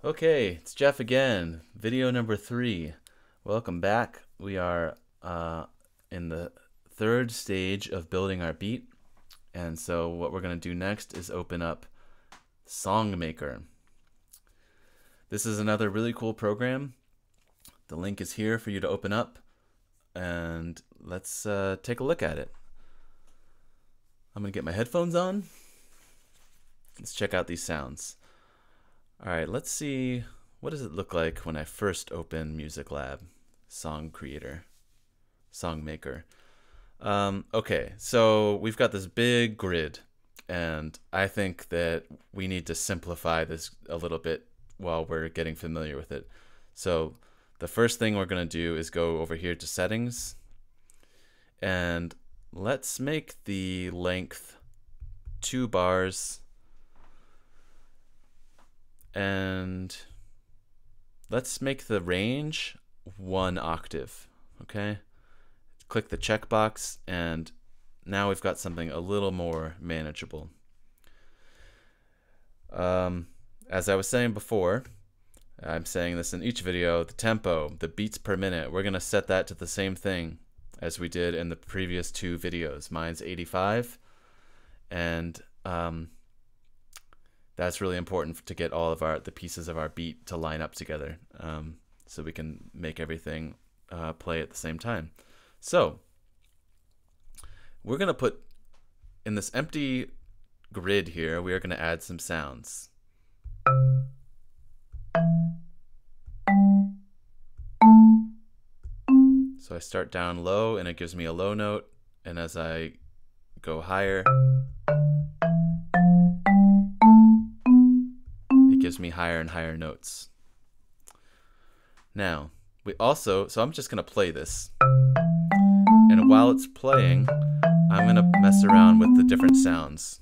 Okay, it's Jeff again. Video number 3. Welcome back. We are in the third stage of building our beat. And so what we're going to do next is open up SongMaker. This is another really cool program. The link is here for you to open up. And let's take a look at it. I'm going to get my headphones on. Let's check out these sounds. All right, let's see, what does it look like when I first open Music Lab, Song Creator, SongMaker. Okay, so we've got this big grid, and I think that we need to simplify this a little bit while we're getting familiar with it. So the first thing we're going to do is go over here to Settings, and let's make the length 2 bars. And let's make the range 1 octave, okay? Click the checkbox, and now we've got something a little more manageable. As I was saying before, I'm saying this in each video, the tempo, the beats per minute, we're gonna set that to the same thing as we did in the previous 2 videos. Mine's 85, and that's really important to get all of the pieces of our beat to line up together, so we can make everything play at the same time. So we're gonna put in this empty grid here, we are gonna add some sounds. So I start down low and it gives me a low note, and as I go higher, gives me higher and higher notes. Now, so I'm just gonna play this. And while it's playing, I'm gonna mess around with the different sounds.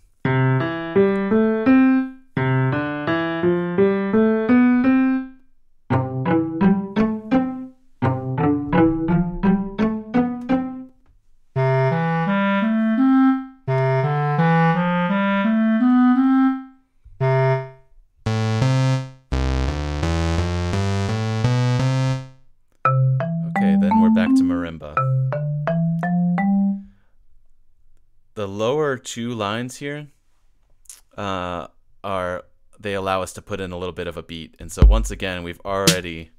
Then we're back to marimba. The lower 2 lines here they allow us to put in a little bit of a beat, and so once again we've already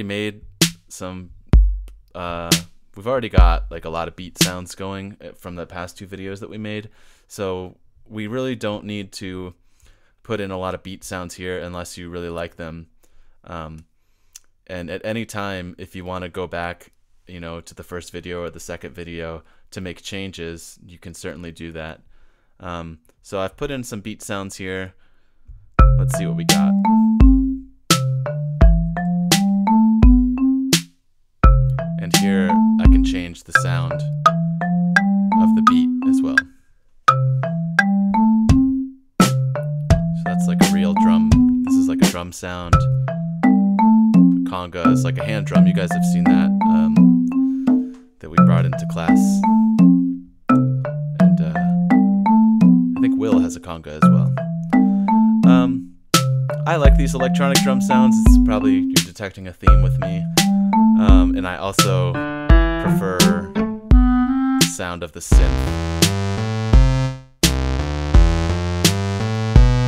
made some we've already got like a lot of beat sounds going from the past 2 videos that we made, so we really don't need to put in a lot of beat sounds here unless you really like them. And at any time, if you want to go back, to the first video or the second video to make changes, you can certainly do that. So I've put in some beat sounds here. Let's see what we got. And here I can change the sound of the beat as well. So that's like a real drum. This is like a drum sound. Conga is like a hand drum. You guys have seen that that we brought into class, and I think Will has a conga as well. I like these electronic drum sounds. It's probably you're detecting a theme with me, and I also prefer the sound of the synth.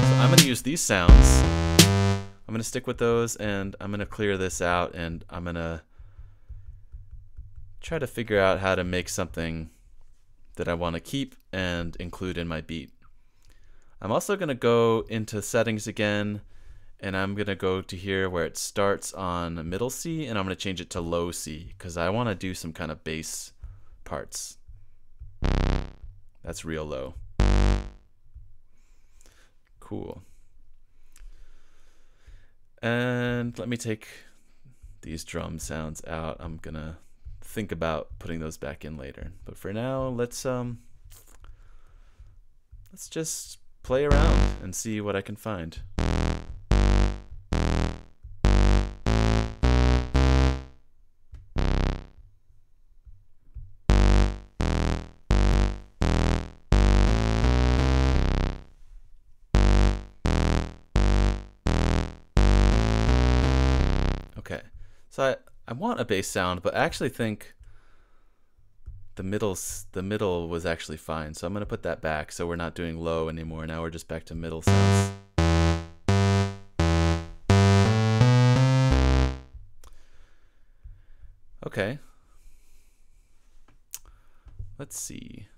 So I'm going to use these sounds. I'm going to stick with those, and I'm going to clear this out, and I'm going to try to figure out how to make something that I want to keep and include in my beat. I'm also going to go into settings again, and I'm going to go to here where it starts on middle C, and I'm going to change it to low C because I want to do some kind of bass parts. That's real low. Cool. And let me take these drum sounds out. I'm gonna think about putting those back in later. But for now, let's just play around and see what I can find. So I want a bass sound, but I actually think the middle was actually fine. So I'm going to put that back so we're not doing low anymore. Now we're just back to middle sounds. Okay. Let's see.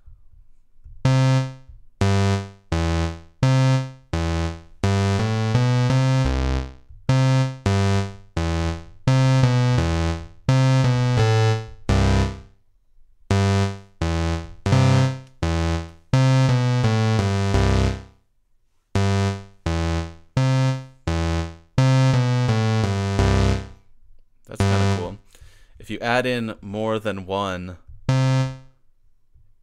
That's kind of cool. If you add in more than one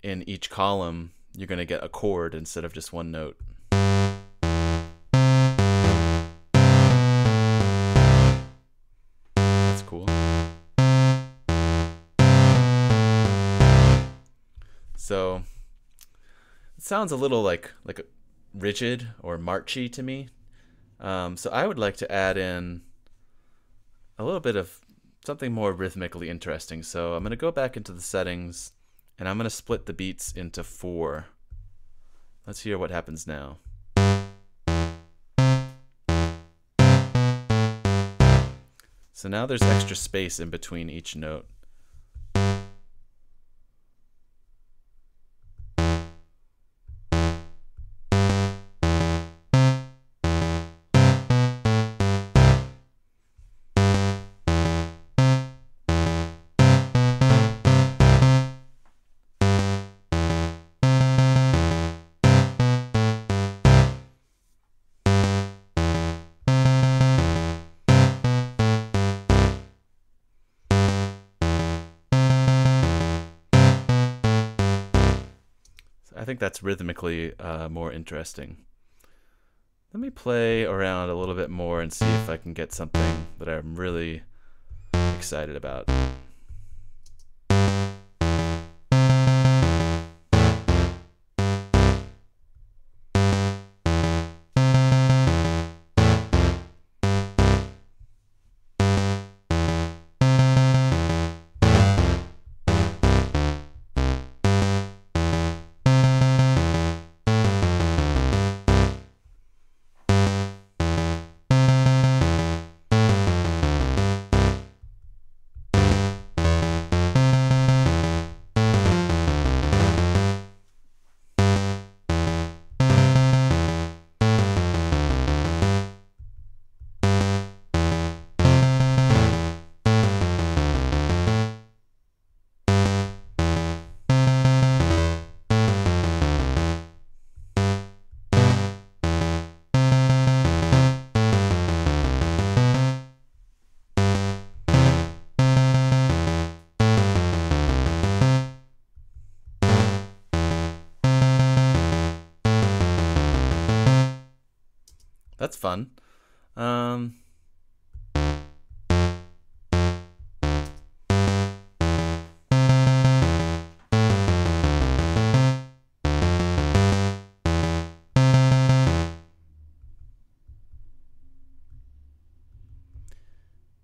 in each column, you're going to get a chord instead of just one note. That's cool. So it sounds a little like rigid or marchy to me. So I would like to add in a little bit of something more rhythmically interesting. So I'm going to go back into the settings and I'm going to split the beats into 4. Let's hear what happens now. So now there's extra space in between each note. I think that's rhythmically more interesting. Let me play around a little bit more and see if I can get something that I'm really excited about. That's fun.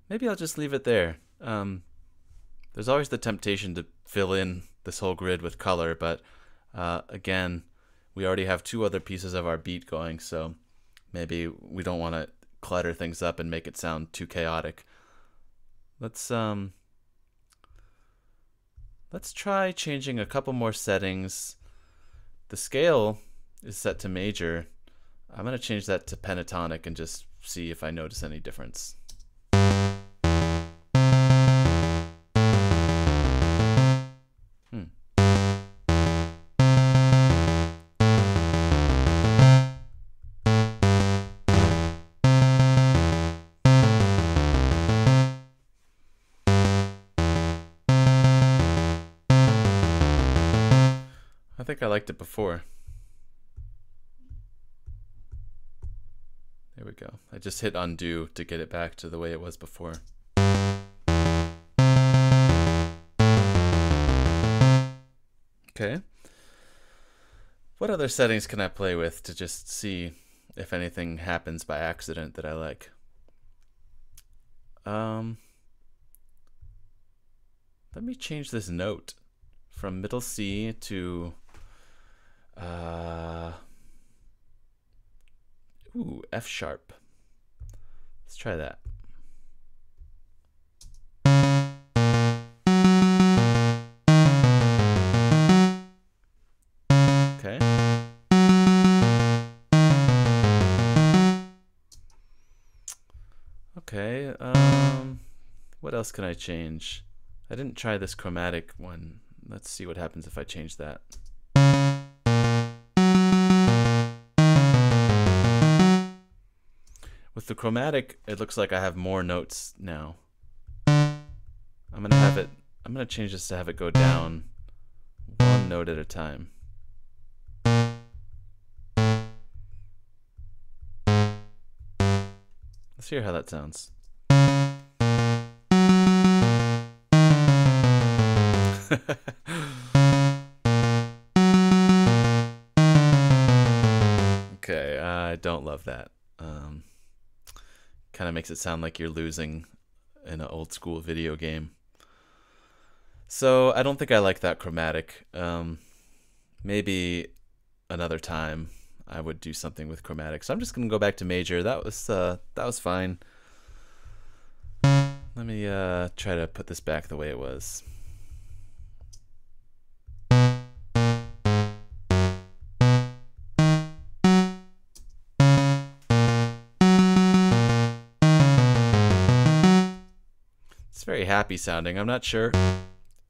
Maybe I'll just leave it there. There's always the temptation to fill in this whole grid with color, but again, we already have 2 other pieces of our beat going, so maybe we don't want to clutter things up and make it sound too chaotic. Let's try changing a couple more settings. The scale is set to major. I'm going to change that to pentatonic and just see if I notice any difference. I think I liked it before. There we go. I just hit undo to get it back to the way it was before. Okay. What other settings can I play with to just see if anything happens by accident that I like? Let me change this note from middle C to F sharp. Let's try that. Okay. Okay, what else can I change? I didn't try this chromatic one. Let's see what happens if I change that. With the chromatic, it looks like I have more notes now. I'm gonna change this to have it go down one note at a time. Let's hear how that sounds. Okay, I don't love that. Kind of makes it sound like you're losing in an old school video game. So I don't think I like that chromatic. Maybe another time I would do something with chromatic. So I'm just gonna go back to major. That was fine. Let me try to put this back the way it was. It's very happy sounding. I'm not sure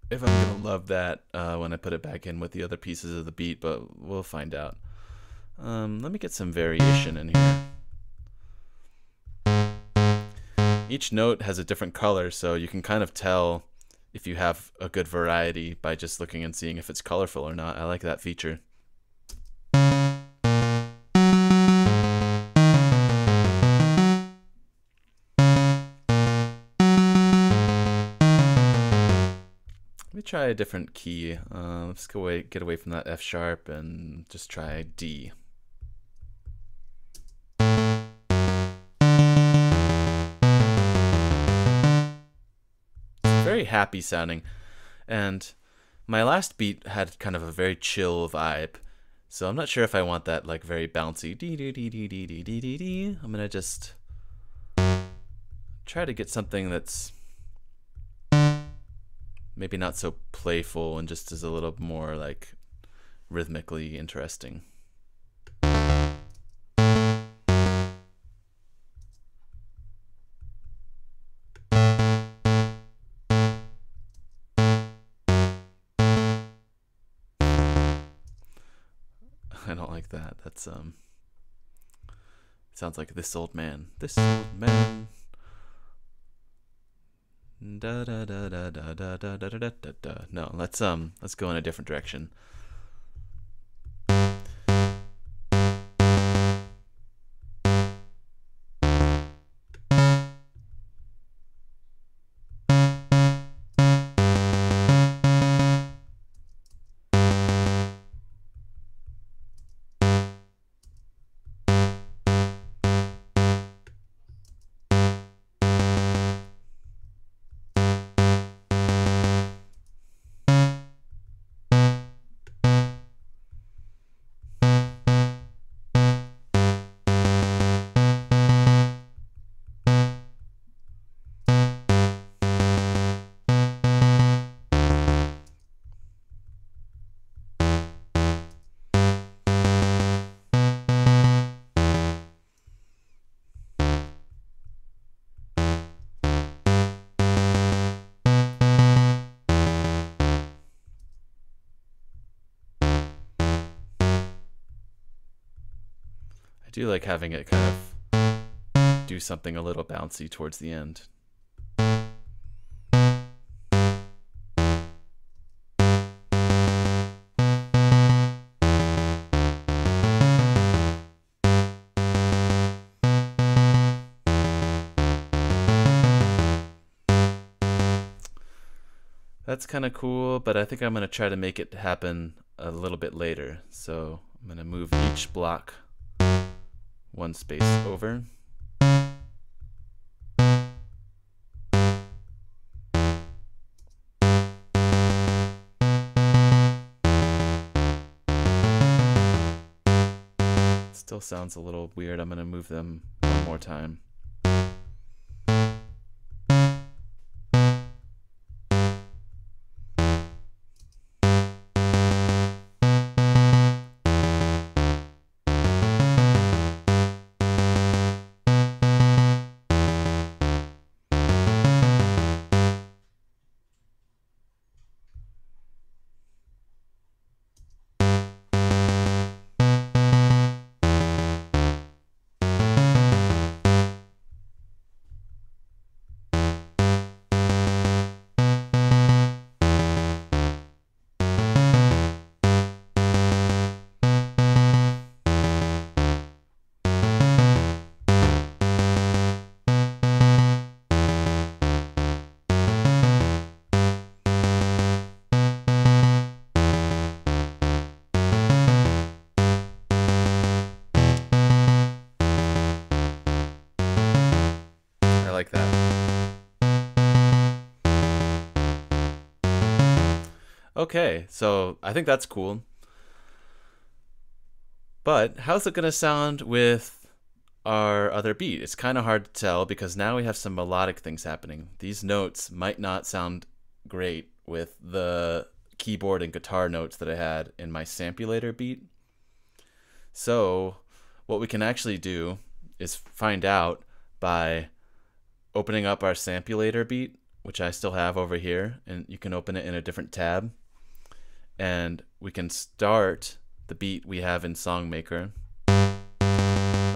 if I'm gonna love that when I put it back in with the other pieces of the beat, but we'll find out. Let me get some variation in here. Each note has a different color, so you can kind of tell if you have a good variety by just looking and seeing if it's colorful or not. I like that feature. Let me try a different key. Let's get away from that F sharp and just try D. Very happy sounding, and my last beat had kind of a very chill vibe, so I'm not sure if I want that like very bouncy dee dee dee dee dee dee dee dee dee. I'm gonna just try to get something that's maybe not so playful and just is a little more like rhythmically interesting. I don't like that. That's sounds like This Old Man. This old man. Da da da da da da da da da da da. No, let's go in a different direction. I do like having it kind of do something a little bouncy towards the end. That's kind of cool, but I think I'm going to try to make it happen a little bit later. So I'm going to move each block one space over. still sounds a little weird. I'm going to move them one more time. Like that. Okay, so I think that's cool. But how's it going to sound with our other beat? It's kind of hard to tell because now we have some melodic things happening. These notes might not sound great with the keyboard and guitar notes that I had in my sampulator beat. So what we can actually do is find out by opening up our sampulator beat, which I still have over here, and you can open it in a different tab, and we can start the beat we have in Songmaker.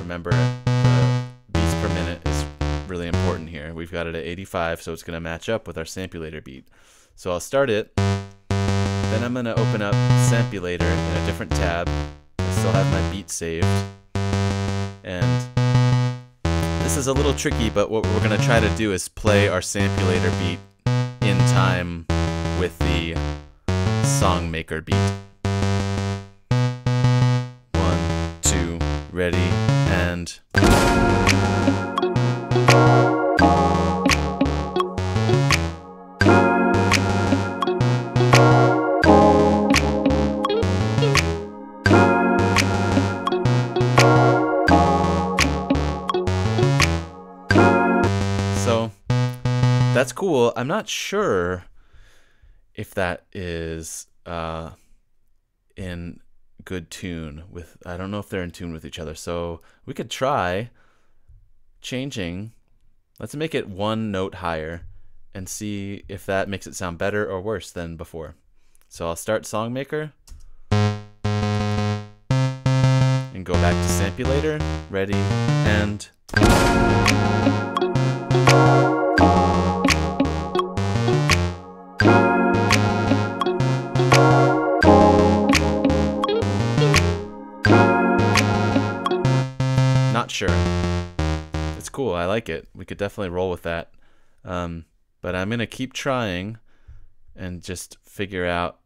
Remember, the beats per minute is really important here. We've got it at 85, so it's going to match up with our sampulator beat. So I'll start it, then I'm going to open up Sampulator in a different tab. I still have my beat saved, and this is a little tricky, but what we're going to try to do is play our sampulator beat in time with the Songmaker beat. 1, 2, ready, and... That's cool. I'm not sure if that is in good tune with, I don't know if they're in tune with each other. So we could try changing. Let's make it one note higher and see if that makes it sound better or worse than before. So I'll start Songmaker and go back to Sampulator, ready, and... Not sure. It's cool. I like it. We could definitely roll with that. But I'm going to keep trying and just figure out.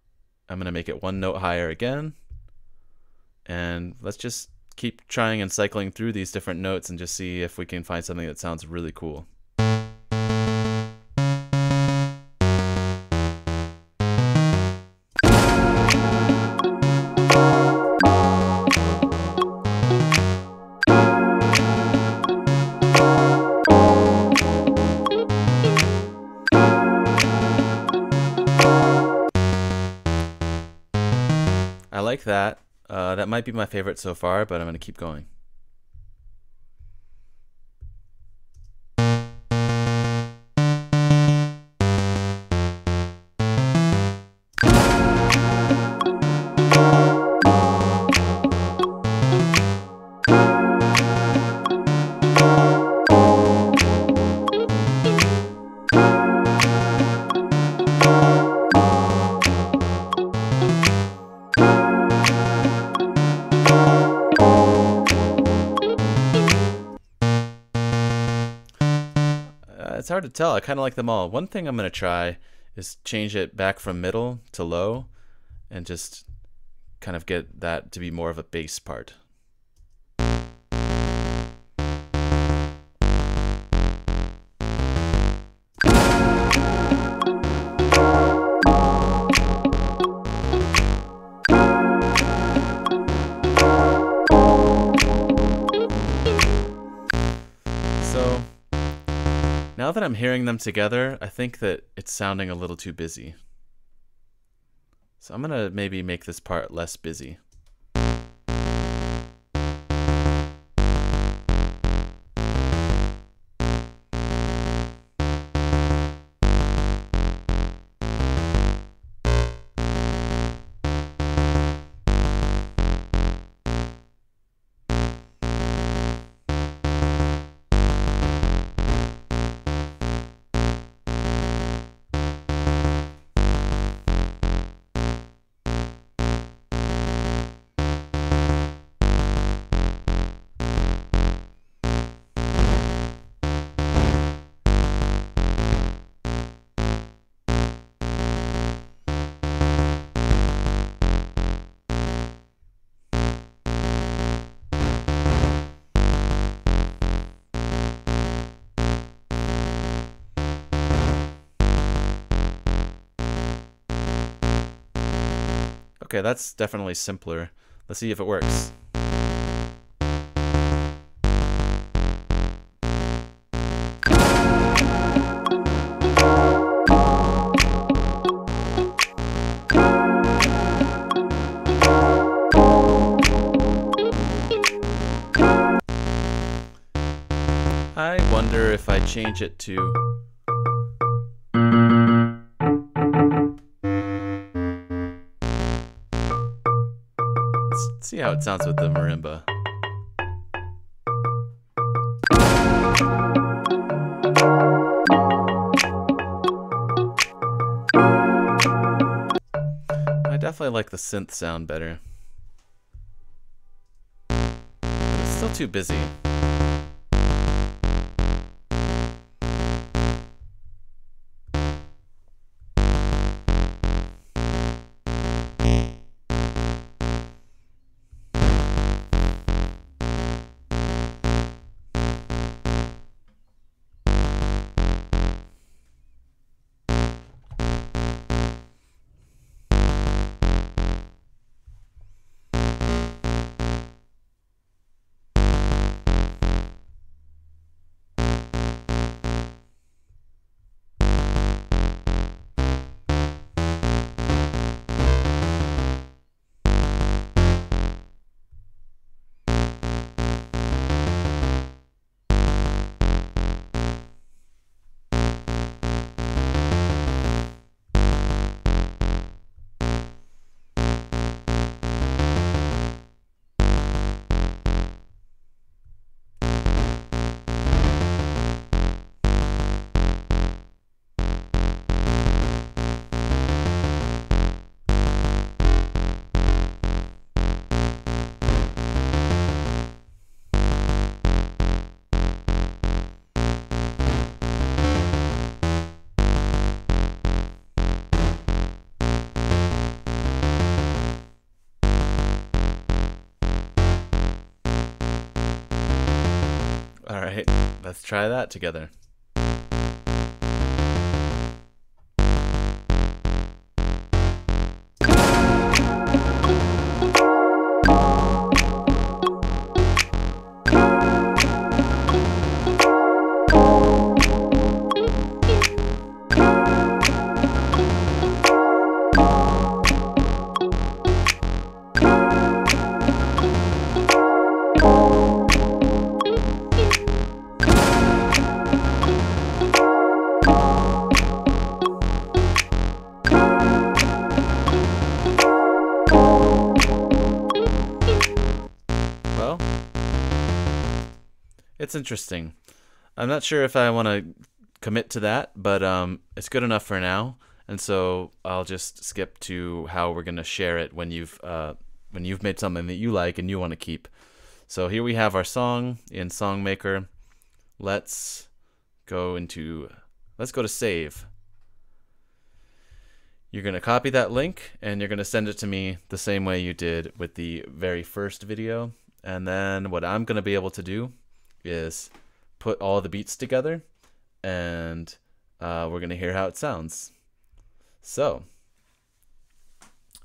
I'm going to make it one note higher again. And let's just keep trying and cycling through these different notes and just see if we can find something that sounds really cool. I like that. That might be my favorite so far, but I'm going to keep going. It's hard to tell. I kind of like them all. One thing I'm going to try is change it back from middle to low and just kind of get that to be more of a bass part. So now that I'm hearing them together, I think that it's sounding a little too busy. So I'm gonna maybe make this part less busy. Okay, that's definitely simpler. Let's see if it works. I wonder if I change it to... Let's see how it sounds with the marimba. I definitely like the synth sound better. But it's still too busy. Alright, let's try that together. It's interesting. I'm not sure if I want to commit to that, but it's good enough for now. And so I'll just skip to how we're gonna share it when you've made something that you like and you want to keep. So here we have our song in SongMaker. Let's go to save. You're gonna copy that link and you're gonna send it to me the same way you did with the very first video. And then what I'm gonna be able to do is put all the beats together, and we're gonna hear how it sounds. So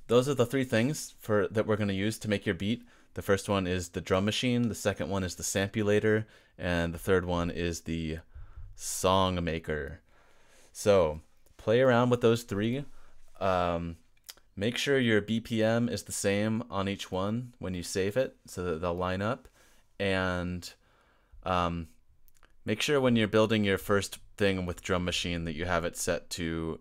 those are the three things that we're gonna use to make your beat The first one is the drum machine, the second one is the sampulator, and the third one is the song maker. So play around with those three. Make sure your BPM is the same on each one when you save it so that they'll line up. And make sure when you're building your first thing with drum machine that you have it set to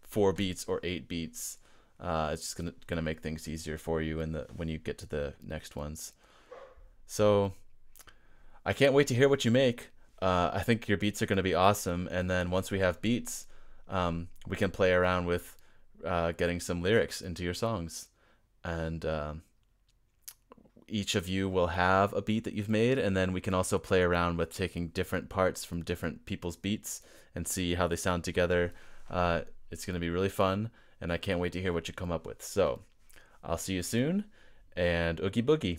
4 beats or 8 beats. It's just gonna make things easier for you when you get to the next ones. So I can't wait to hear what you make. I think your beats are gonna be awesome. And then once we have beats, we can play around with getting some lyrics into your songs. And each of you will have a beat that you've made, and then we can also play around with taking different parts from different people's beats and see how they sound together. It's going to be really fun, and I can't wait to hear what you come up with. So I'll see you soon, and Oogie Boogie.